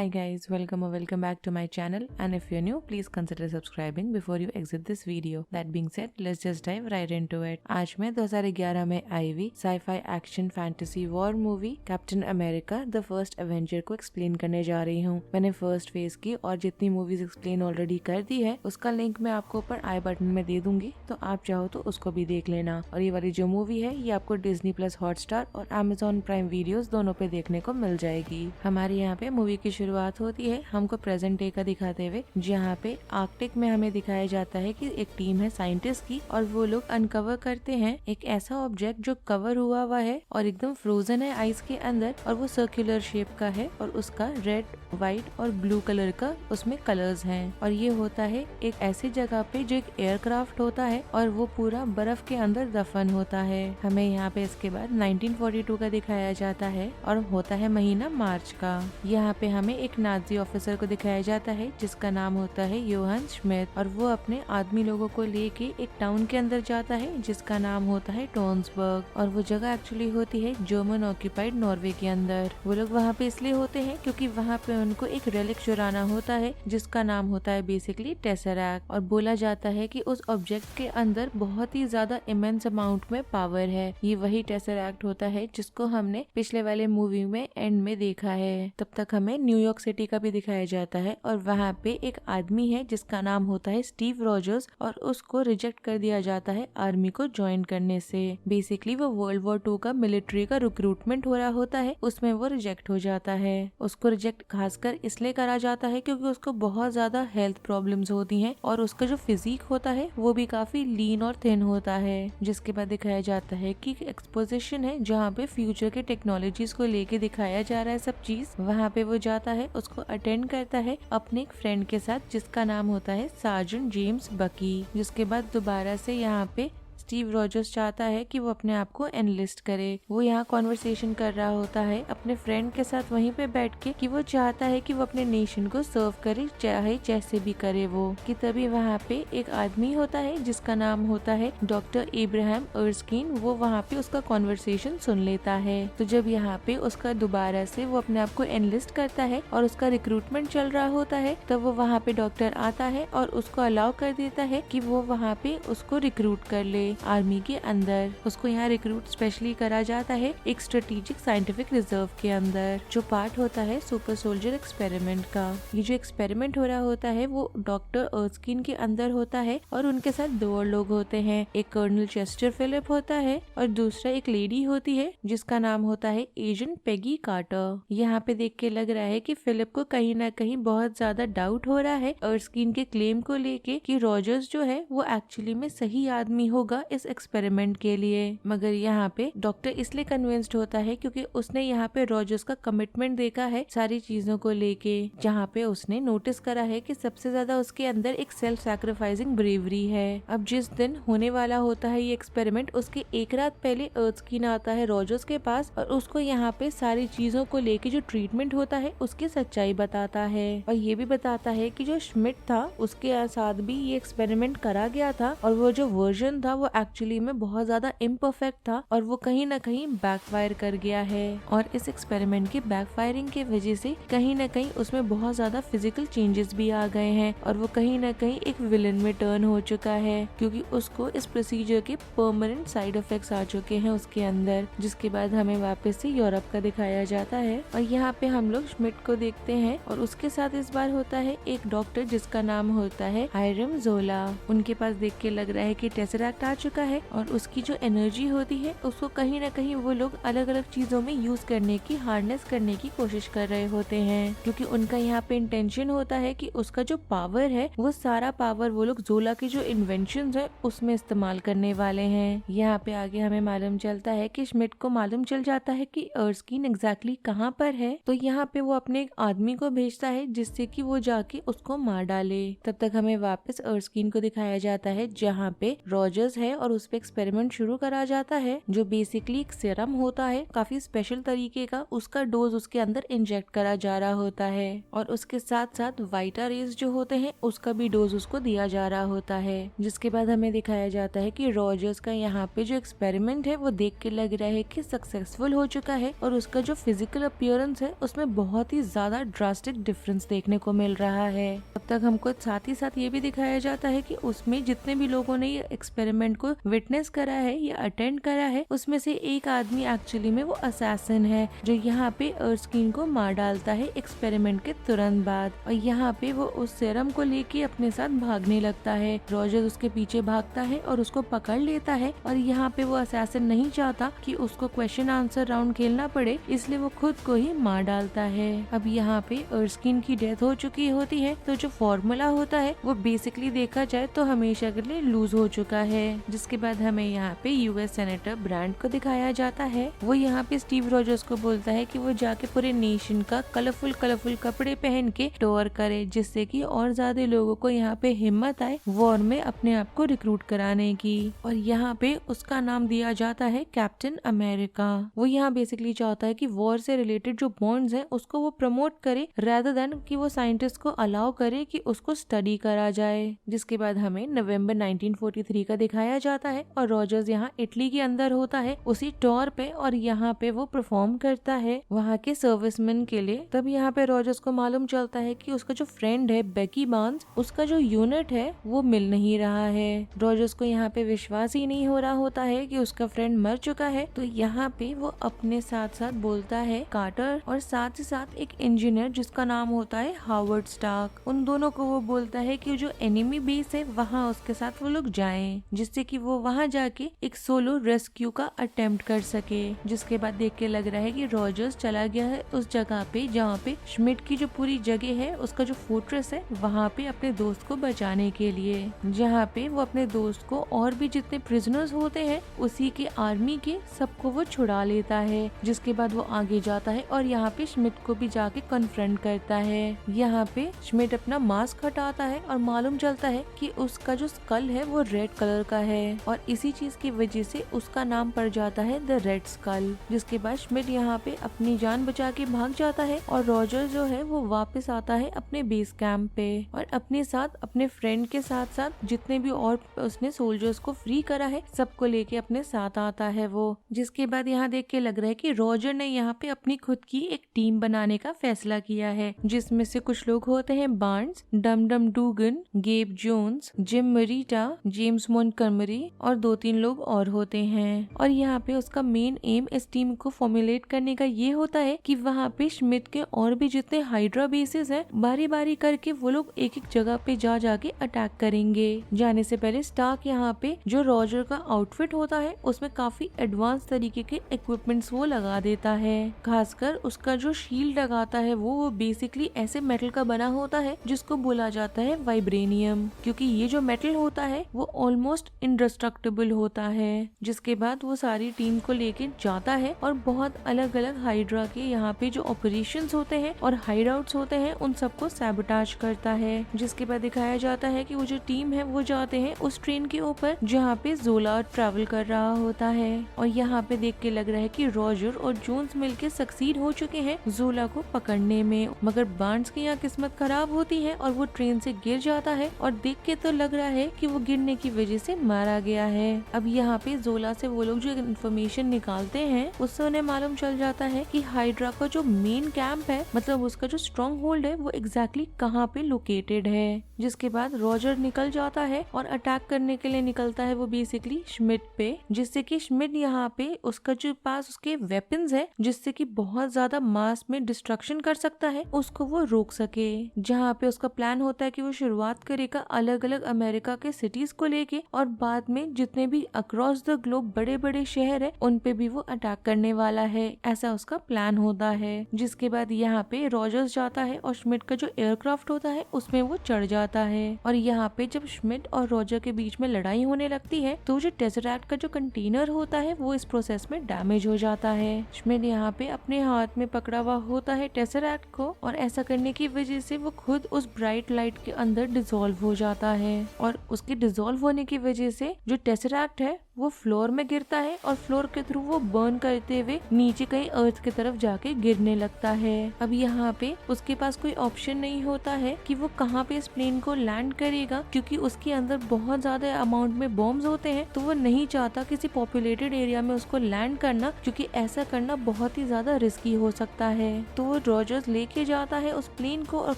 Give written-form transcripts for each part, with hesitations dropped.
Hi guys, welcome or welcome back to my channel, and if you're new, please consider subscribing before you exit this video. That being said, let's just dive right into it. आज मैं 2011 में आई हुई sci-fi action fantasy war movie captain America the first Avenger को explain करने जा रही हूँ। मैंने फर्स्ट फेज की और जितनी मूवीज एक्सप्लेन ऑलरेडी कर दी है उसका लिंक मैं आपको ऊपर आई बटन में दे दूंगी, तो आप चाहो तो उसको भी देख लेना। और ये वाली जो मूवी है ये आपको डिज्नी प्लस हॉटस्टार और Amazon प्राइम वीडियोस दोनों पे देखने को मिल जाएगी। हमारे यहाँ पे मूवी की शुरुआत होती है हमको प्रेजेंट डे का दिखाते हुए, जहाँ पे आर्कटिक में हमें दिखाया जाता है कि एक टीम है साइंटिस्ट की और वो लोग अनकवर करते हैं एक ऐसा ऑब्जेक्ट जो कवर हुआ है और एकदम फ्रोजन है आइस के अंदर, और वो सर्कुलर शेप का है और उसका रेड, व्हाइट और ब्लू कलर का उसमें कलर्स हैं। और ये होता है एक ऐसी जगह पे जो एक एयरक्राफ्ट होता है और वो पूरा बर्फ के अंदर दफन होता है। हमें यहाँ पे इसके बाद 1942 का दिखाया जाता है और होता है महीना मार्च का। यहाँ पे हमें एक नाजी ऑफिसर को दिखाया जाता है जिसका नाम होता है योहान श्मिट, और वो अपने आदमी लोगों को लेके एक टाउन के अंदर जाता है जिसका नाम होता है टोन्सबर्ग, और वो जगह एक्चुअली होती है जर्मन ऑक्यूपाइड नॉर्वे के अंदर। वो लोग वहाँ पे इसलिए होते हैं क्योंकि वहाँ पे उनको एक रेलिक चुराना होता है जिसका नाम होता है बेसिकली टेसरैक्ट, और बोला जाता है कि उस ऑब्जेक्ट के अंदर बहुत ही ज्यादा इमेंस अमाउंट में पावर है। ये वही टेसरैक्ट होता है जिसको हमने पिछले वाले मूवी में एंड में देखा है। तब तक हमें न्यूयॉर्क सिटी का भी दिखाया जाता है और वहाँ पे एक आदमी है जिसका नाम होता है स्टीव रॉजर्स, और उसको रिजेक्ट कर दिया जाता है आर्मी को ज्वाइन करने से। बेसिकली वो वर्ल्ड वॉर 2 का मिलिट्री का रिक्रूटमेंट हो रहा होता है, उसमें वो रिजेक्ट हो जाता है। उसको रिजेक्ट खासकर इसलिए करा जाता है क्योंकि उसको बहुत ज्यादा हेल्थ प्रॉब्लम्स होती हैं और उसका जो फिजिक होता है वो भी काफी लीन और थिन होता है। जिसके बाद दिखाया जाता है कि एक्सपोजिशन है जहाँ पे फ्यूचर के टेक्नोलॉजीज को लेके दिखाया जा रहा है सब चीज। वहाँ पे वो जाता है, उसको अटेंड करता है अपने एक फ्रेंड के साथ जिसका नाम होता है सार्जेंट जेम्स बकी। जिसके बाद दोबारा से यहाँ पे स्टीव रॉजर्स चाहता है कि वो अपने आप को एनलिस्ट करे। वो यहाँ कॉन्वर्सेशन कर रहा होता है अपने फ्रेंड के साथ वहीं पे बैठ के कि वो चाहता है कि वो अपने नेशन को सर्व करे, चाहे जैसे भी करे वो। कि तभी वहाँ पे एक आदमी होता है जिसका नाम होता है डॉक्टर एब्राहम अर्स्किन, वो वहाँ पे उसका कॉन्वर्सेशन सुन लेता है। तो जब यहाँ पे उसका दोबारा से वो अपने आप को एनलिस्ट करता है और उसका रिक्रूटमेंट चल रहा होता है, तब वो वहाँ पे डॉक्टर आता है और उसको अलाउ कर देता है कि वो वहाँ पे उसको रिक्रूट कर ले आर्मी के अंदर। उसको यहाँ रिक्रूट स्पेशली करा जाता है एक स्ट्रेटेजिक साइंटिफिक रिजर्व के अंदर, जो पार्ट होता है सुपर सोल्जर एक्सपेरिमेंट का। ये जो एक्सपेरिमेंट हो रहा होता है वो डॉक्टर अर्स्किन के अंदर होता है और उनके साथ 2 और लोग होते हैं। एक कर्नल चेस्टर फिलिप होता है और दूसरा एक लेडी होती है जिसका नाम होता है एजेंट पेगी कार्टर। यहाँ पे देख के लग रहा है कि फिलिप को कहीं ना कहीं बहुत ज्यादा डाउट हो रहा है अर्स्किन के क्लेम को लेके कि रॉजर्स जो है वो एक्चुअली में सही आदमी होगा इस एक्सपेरिमेंट के लिए। मगर यहाँ पे डॉक्टर इसलिए कन्विंस्ड होता है क्योंकि उसने यहाँ पे रॉजर्स का कमिटमेंट देखा है सारी चीजों को लेके, जहाँ पे उसने नोटिस करा है कि सबसे ज्यादा उसके अंदर एक सेल्फ सैक्रिफाइसिंग ब्रेवरी है। अब जिस दिन होने वाला होता है ये एक्सपेरिमेंट, उसके एक रात पहले अर्स्किन आता है रॉजर्स के पास और उसको यहाँ पे सारी चीजों को लेके जो ट्रीटमेंट होता है उसकी सच्चाई बताता है, और ये भी बताता है कि जो श्मिट था उसके साथ भी ये एक्सपेरिमेंट करा गया था और वो जो वर्जन था वो एक्चुअली में बहुत ज्यादा इम्परफेक्ट था और वो कहीं ना कहीं बैकफायर कर गया है। और इस एक्सपेरिमेंट की बैकफायरिंग की वजह से कहीं ना कहीं उसमें बहुत ज्यादा फिजिकल चेंजेस भी आ गए हैं और वो कहीं ना कहीं एक विलन में टर्न हो चुका है क्योंकि उसको इस प्रोसीजर के परमानेंट साइड इफेक्ट्स आ चुके हैं उसके अंदर। जिसके बाद हमें वापस से यूरोप का दिखाया जाता है और यहाँ पे हम लोग श्मिट को देखते हैं और उसके साथ इस बार होता है एक डॉक्टर जिसका नाम होता है हायरम जोला। उनके पास देख के लग रहा है कि टेसरैक्ट आ चुका है और उसकी जो एनर्जी होती है उसको कहीं ना कहीं वो लोग अलग अलग चीजों में यूज करने की, हार्नेस करने की कोशिश कर रहे होते हैं, क्योंकि उनका यहाँ पे इंटेंशन होता है कि उसका जो पावर है वो सारा पावर वो लोग जोला की जो इन्वेंशंस है उसमें इस्तेमाल करने वाले हैं। यहाँ पे आगे हमें मालूम चलता है कि श्मिट को मालूम चल जाता है कि अर्स्किन एग्जैक्टली कहाँ पर है, तो यहाँ पे वो अपने एक आदमी को भेजता है जिससे कि वो जाके उसको मार डाले। तब तक हमें वापस अर्स्किन को दिखाया जाता है जहाँ पे रॉजर्स है है और उस पे एक्सपेरिमेंट शुरू करा जाता है, जो बेसिकली एक सीरम होता है काफी स्पेशल तरीके का, उसका डोज उसके अंदर इंजेक्ट करा जा रहा होता है और उसके साथ साथ वाइटा रेज जो होते हैं उसका भी डोज उसको दिया जा रहा होता है। जिसके बाद हमें दिखाया जाता है कि रॉजर्स का यहाँ पे जो एक्सपेरिमेंट है वो देख के लग रहा है कि सक्सेसफुल हो चुका है और उसका जो फिजिकल अपीयरेंस है उसमें बहुत ही ज्यादा ड्रास्टिक डिफरेंस देखने को मिल रहा है। तब तक हमको साथ ही साथ ये भी दिखाया जाता है कि उसमें जितने भी लोगों ने ये एक्सपेरिमेंट को विटनेस करा है या अटेंड करा है उसमें से एक आदमी एक्चुअली में वो असैसिन है जो यहाँ पे अर्स्कीन को मार डालता है एक्सपेरिमेंट के तुरंत बाद। और यहाँ पे वो उस सीरम को लेके अपने साथ भागने लगता है। रॉजर उसके पीछे भागता है और उसको पकड़ लेता है और यहाँ पे वो असैसिन नहीं चाहता कि उसको क्वेश्चन आंसर राउंड खेलना पड़े, इसलिए वो खुद को ही मार डालता है। अब यहाँ पे अर्स्कीन की डेथ हो चुकी होती है तो जो फॉर्मूला होता है वो बेसिकली देखा जाए तो हमेशा के लिए लूज हो चुका है। जिसके बाद हमें यहाँ पे यूएस सेनेटर ब्रांड को दिखाया जाता है। वो यहाँ पे स्टीव रॉजर्स को बोलता है कि वो जाके पूरे नेशन का कलरफुल कपड़े पहन के टूर करे, जिससे कि और ज्यादा लोगों को यहाँ पे हिम्मत आए वॉर में अपने आप को रिक्रूट कराने की। और यहाँ पे उसका नाम दिया जाता है कैप्टन अमेरिका। वो यहाँ बेसिकली चाहता है कि वॉर से रिलेटेड जो बॉन्ड्स हैं उसको वो प्रमोट करे रादर देन कि वो साइंटिस्ट को अलाउ करे कि उसको स्टडी करा जाए। जिसके बाद हमें नवंबर 1943 का दिखाया जाता है और रॉजर्स यहाँ इटली के अंदर होता है उसी टूर पे और यहाँ पे वो परफॉर्म करता है वहाँ के सर्विसमैन के लिए। तब यहाँ पे रॉजर्स को मालूम चलता है कि उसका जो फ्रेंड है बेकी बार्न्स, उसका जो यूनिट है वो मिल नहीं रहा है। रॉजर्स को यहाँ पे विश्वास ही नहीं हो रहा होता है कि उसका फ्रेंड मर चुका है। तो यहाँ पे वो अपने साथ साथ बोलता है कार्टर और साथ ही साथ एक इंजीनियर जिसका नाम होता है हावर्ड स्टार्क, उन दोनों को वो बोलता है कि जो एनिमी बेस है वहाँ उसके साथ वो लोग जाएं, जिससे कि वो वहाँ जाके एक सोलो रेस्क्यू का अटेम्प्ट कर सके। जिसके बाद देख के लग रहा है कि रॉजर्स चला गया है उस जगह पे जहाँ पे श्मिट की जो पूरी जगह है उसका जो फोर्ट्रेस है वहाँ पे अपने दोस्त को बचाने के लिए, जहाँ पे वो अपने दोस्त को और भी जितने प्रिजनर्स होते हैं उसी के आर्मी के सबको वो छुड़ा लेता है। जिसके बाद वो आगे जाता है और यहाँ पे श्मिट को भी जाके कन्फ्रंट करता है। यहाँ पे श्मिट अपना मास्क हटाता है और मालूम चलता है कि उसका जो स्कल है वो रेड कलर का है और इसी चीज की वजह से उसका नाम पड़ जाता है द रेड स्कल। जिसके बाद श्मिट यहाँ पे अपनी जान बचा के भाग जाता है और रॉजर जो है वो वापस आता है अपने बेस कैंप पे और अपने साथ अपने फ्रेंड के साथ साथ जितने भी और उसने सोल्जर्स को फ्री करा है सबको लेके अपने साथ आता है वो। जिसके बाद यहाँ देख के लग रहा है कि रॉजर ने यहाँ पे अपनी खुद की एक टीम बनाने का फैसला किया है, जिसमें से कुछ लोग होते हैं बार्न्स, डम डम डूगन, गेब जोन्स, जिम मरीटा, जेम्स मोंटगोमरी और 2-3 लोग और होते हैं। और यहाँ पे उसका मेन एम इस टीम को फॉर्मुलेट करने का ये होता है कि वहाँ पे श्मिट के और भी जितने हाइड्रा बेसिस हैं बारी बारी करके वो लोग एक एक जगह पे जाके अटैक करेंगे। जाने से पहले स्टार्क यहाँ पे जो रॉजर का आउटफिट होता है उसमें काफी एडवांस तरीके के इक्विपमेंट्स वो लगा देता है। खासकर उसका जो शील्ड लगाता है वो बेसिकली ऐसे मेटल का बना होता है जिसको बोला जाता है वाइब्रेनियम, क्योंकि ये जो मेटल होता है वो ऑलमोस्ट इंडिस्ट्रक्टिबल होता है। जिसके बाद वो सारी टीम को लेके जाता है और बहुत अलग अलग हाइड्रा के यहाँ पे जो ऑपरेशंस होते हैं और हाइड आउट्स होते हैं उन सबको सैबोटाज करता है। जिसके बाद दिखाया जाता है कि वो जो टीम है वो जाते हैं उस ट्रेन के ऊपर जहाँ पे जोला ट्रैवल कर रहा होता है और यहाँ पे देख के लग रहा है कि रॉजर और जोन्स मिलके सक्सीड हो चुके हैं जोला को पकड़ने में, मगर बार्न्स की यहाँ किस्मत खराब होती है और वो ट्रेन से गिर जाता है और देख के तो लग रहा है कि वो गिरने की वजह से मारा गया है। अब यहाँ पे जोला से वो लोग जो इन्फॉर्मेशन निकालते हैं उससे उन्हें मालूम चल जाता है कि हाइड्रा का जो मेन कैंप है मतलब उसका जो स्ट्रॉन्ग होल्ड है वो एग्जैक्टली कहाँ पे लोकेटेड है। जिसके बाद रॉजर निकल जाता है और अटैक करने के लिए निकलता है वो बेसिकली श्मिट पे, जिससे कि श्मिट यहाँ पे उसका जो पास उसके वेपन्स है जिससे कि बहुत ज्यादा मास में डिस्ट्रक्शन कर सकता है उसको वो रोक सके। जहाँ पे उसका प्लान होता है कि वो शुरुआत करेगा अलग अलग अमेरिका के सिटीज को लेके और बाद में जितने भी अक्रॉस द ग्लोब बड़े बड़े शहर है उन पे भी वो अटैक करने वाला है, ऐसा उसका प्लान होता है। जिसके बाद यहाँ पे रॉजर्स जाता है और श्मिट का जो एयरक्राफ्ट होता है उसमें वो चढ़ जाता है और यहाँ पे जब श्मिट और रॉजर के बीच में लड़ाई होने लगती है तो जो टेसरैक्ट का जो कंटेनर होता है वो इस प्रोसेस में डैमेज हो जाता है। श्मिट यहाँ पे अपने हाथ में पकड़ा हुआ होता है टेसरैक्ट को और ऐसा करने की वजह से वो खुद उस ब्राइट लाइट के अंदर डिसॉल्व हो जाता है और उसके डिसॉल्व होने की वजह से जो टेसरैक्ट है वो फ्लोर में गिरता है और फ्लोर के थ्रू वो बर्न करते हुए नीचे कहीं अर्थ की तरफ जाके गिरने लगता है। अब यहाँ पे उसके पास कोई ऑप्शन नहीं होता है कि वो कहाँ पे इस प्लेन को लैंड करेगा, क्योंकि उसके अंदर बहुत ज्यादा अमाउंट में बॉम्ब्स होते हैं, तो वो नहीं चाहता किसी पॉपुलेटेड एरिया में उसको लैंड करना, क्योंकि ऐसा करना बहुत ही ज्यादा रिस्की हो सकता है। तो वो रॉजर्स लेके जाता है उस प्लेन को और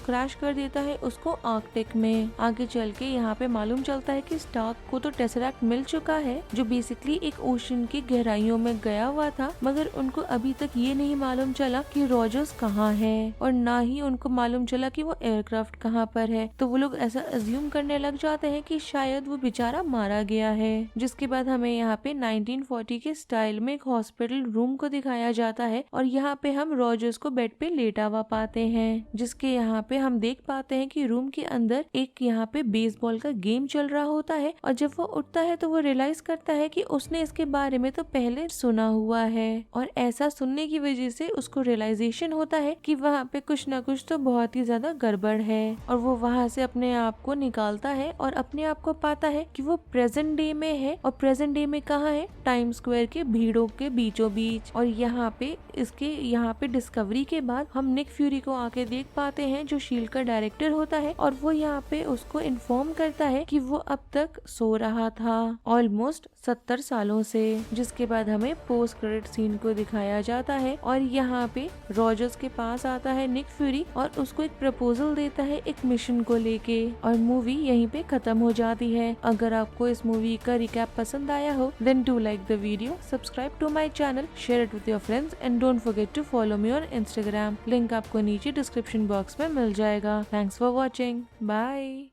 क्रैश कर देता है उसको आर्कटिक में। आगे चल के यहाँ पे मालूम चलता है कि स्टार्क को तो टेसरैक्ट मिल चुका है जो बेसिकली एक ओशन की गहराइयों में गया हुआ था, मगर उनको अभी तक ये नहीं मालूम चला कि रॉजर्स कहाँ है और ना ही उनको मालूम चला कि वो एयरक्राफ्ट कहाँ पर है। तो वो लोग ऐसा अज्यूम करने लग जाते हैं कि शायद वो बेचारा मारा गया है। जिसके बाद हमें यहाँ पे 1940 के स्टाइल में एक हॉस्पिटल रूम को दिखाया जाता है और यहाँ पे हम रॉजर्स को बेड पे लेटा हुआ पाते हैं, जिसके यहाँ पे हम देख पाते हैं कि रूम के अंदर एक यहाँ पे बेसबॉल का गेम चल रहा होता है और जब वो उठता है तो वो रियलाइज करता है कि उसने इसके बारे में तो पहले सुना हुआ है और ऐसा सुनने की वजह से उसको रियलाइजेशन होता है कि वहाँ पे कुछ ना कुछ तो बहुत ही ज्यादा गड़बड़ है और वो वहाँ से अपने आप को निकालता है और अपने आप को पाता है कि वो प्रेजेंट डे में है। और प्रेजेंट डे में कहाँ है? टाइम स्क्वायर के भीड़ों के बीचों बीच। और यहाँ पे इसके यहाँ पे डिस्कवरी के बाद हम निक फ्यूरी को आके देख पाते हैं जो शील्ड का डायरेक्टर होता है और वो यहाँ पे उसको इन्फॉर्म करता है कि वो अब तक सो रहा था ऑलमोस्ट 70 सालों से। जिसके बाद हमें पोस्ट क्रेडिट सीन को दिखाया जाता है और यहाँ पे रॉजर्स के पास आता है निक फ्यूरी और उसको एक प्रपोजल देता है एक मिशन को लेके और मूवी यहीं पे खत्म हो जाती है। अगर आपको इस मूवी का रिकैप पसंद आया हो then do like the video, subscribe to my channel, share it with your friends and don't forget to follow me on Instagram. Link आपको नीचे डिस्क्रिप्शन बॉक्स में मिल जाएगा। Thanks for watching, bye.